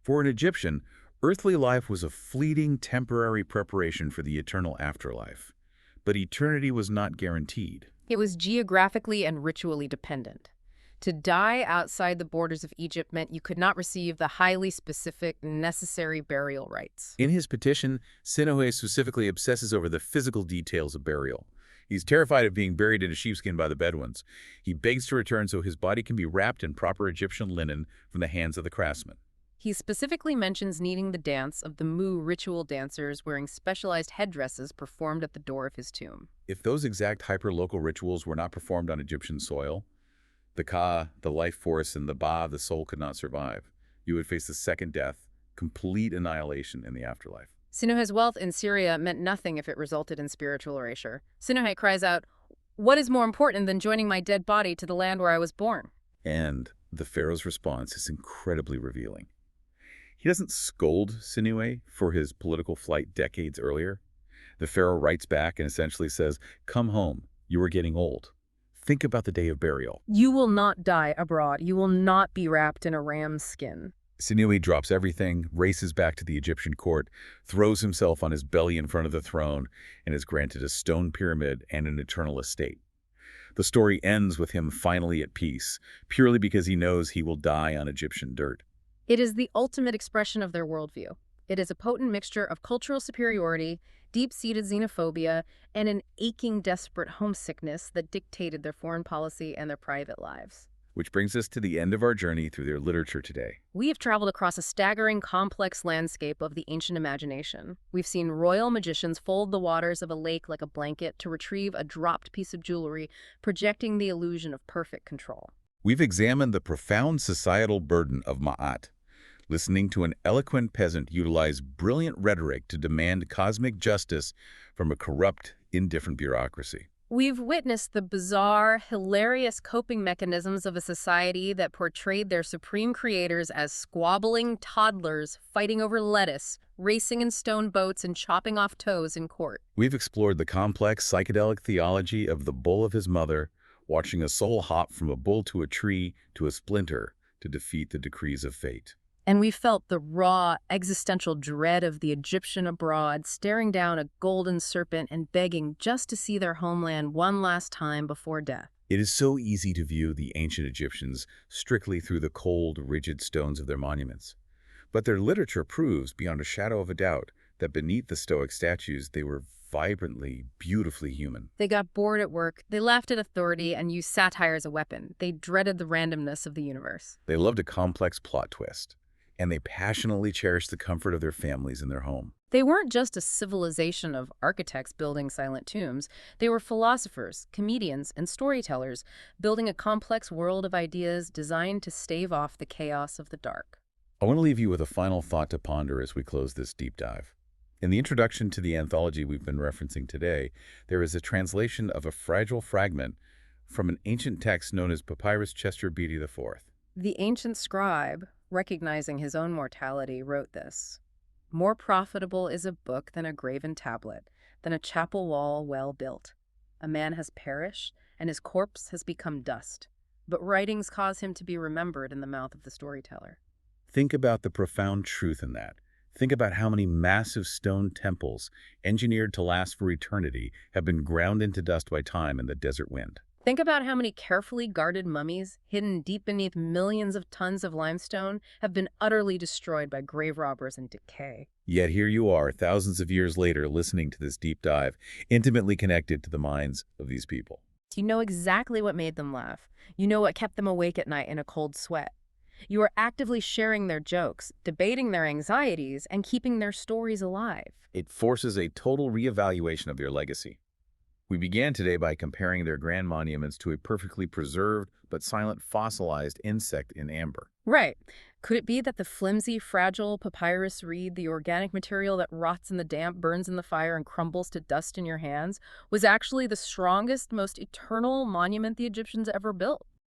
For an Egyptian, earthly life was a fleeting, temporary preparation for the eternal afterlife. But eternity was not guaranteed. It was geographically and ritually dependent. To die outside the borders of Egypt meant you could not receive the highly specific, necessary burial rites. In his petition, Sinuhe specifically obsesses over the physical details of burial. He's terrified of being buried in a sheepskin by the Bedouins. He begs to return so his body can be wrapped in proper Egyptian linen from the hands of the craftsmen. He specifically mentions needing the dance of the Mu ritual dancers wearing specialized headdresses performed at the door of his tomb. If those exact hyper-local rituals were not performed on Egyptian soil, the Ka, the life force, and the Ba, the soul, could not survive. You would face the second death, complete annihilation in the afterlife. Sinuhe's wealth in Syria meant nothing if it resulted in spiritual erasure. Sinuhe cries out, "What is more important than joining my dead body to the land where I was born?" And the pharaoh's response is incredibly revealing. He doesn't scold Sinuhe for his political flight decades earlier. The pharaoh writes back and essentially says, "Come home, you are getting old. Think about the day of burial." You will not die abroad. You will not be wrapped in a ram's skin. Sinuhe drops everything, races back to the Egyptian court, throws himself on his belly in front of the throne, and is granted a stone pyramid and an eternal estate. The story ends with him finally at peace, purely because he knows he will die on Egyptian dirt. It is the ultimate expression of their worldview. It is a potent mixture of cultural superiority, deep-seated xenophobia, and an aching, desperate homesickness that dictated their foreign policy and their private lives. Which brings us to the end of our journey through their literature today. We have traveled across a staggering, complex landscape of the ancient imagination. We've seen royal magicians fold the waters of a lake like a blanket to retrieve a dropped piece of jewelry, projecting the illusion of perfect control. We've examined the profound societal burden of Ma'at, listening to an eloquent peasant utilize brilliant rhetoric to demand cosmic justice from a corrupt, indifferent bureaucracy. We've witnessed the bizarre, hilarious coping mechanisms of a society that portrayed their supreme creators as squabbling toddlers fighting over lettuce, racing in stone boats, and chopping off toes in court. We've explored the complex psychedelic theology of the bull of his mother, watching a soul hop from a bull to a tree to a splinter to defeat the decrees of fate. And we felt the raw, existential dread of the Egyptian abroad staring down a golden serpent and begging just to see their homeland one last time before death. It is so easy to view the ancient Egyptians strictly through the cold, rigid stones of their monuments. But their literature proves, beyond a shadow of a doubt, that beneath the Stoic statues they were vibrantly, beautifully human. They got bored at work, they laughed at authority, and used satire as a weapon. They dreaded the randomness of the universe. They loved a complex plot twist, and they passionately cherished the comfort of their families and their home. They weren't just a civilization of architects building silent tombs. They were philosophers, comedians, and storytellers, building a complex world of ideas designed to stave off the chaos of the dark. I want to leave you with a final thought to ponder as we close this deep dive. In the introduction to the anthology we've been referencing today, there is a translation of a fragile fragment from an ancient text known as Papyrus Chester Beatty IV. The ancient scribe, recognizing his own mortality, wrote this: "More profitable is a book than a graven tablet, than a chapel wall well built. A man has perished, and his corpse has become dust, but writings cause him to be remembered in the mouth of the storyteller." Think about the profound truth in that. Think about how many massive stone temples, engineered to last for eternity, have been ground into dust by time and the desert wind. Think about how many carefully guarded mummies, hidden deep beneath millions of tons of limestone, have been utterly destroyed by grave robbers and decay. Yet here you are, thousands of years later, listening to this deep dive, intimately connected to the minds of these people. You know exactly what made them laugh. You know what kept them awake at night in a cold sweat. You are actively sharing their jokes, debating their anxieties, and keeping their stories alive. It forces a total reevaluation of their legacy. We began today by comparing their grand monuments to a perfectly preserved but silent fossilized insect in amber. Right. Could it be that the flimsy, fragile papyrus reed, the organic material that rots in the damp, burns in the fire, and crumbles to dust in your hands, was actually the strongest, most eternal monument the Egyptians ever built?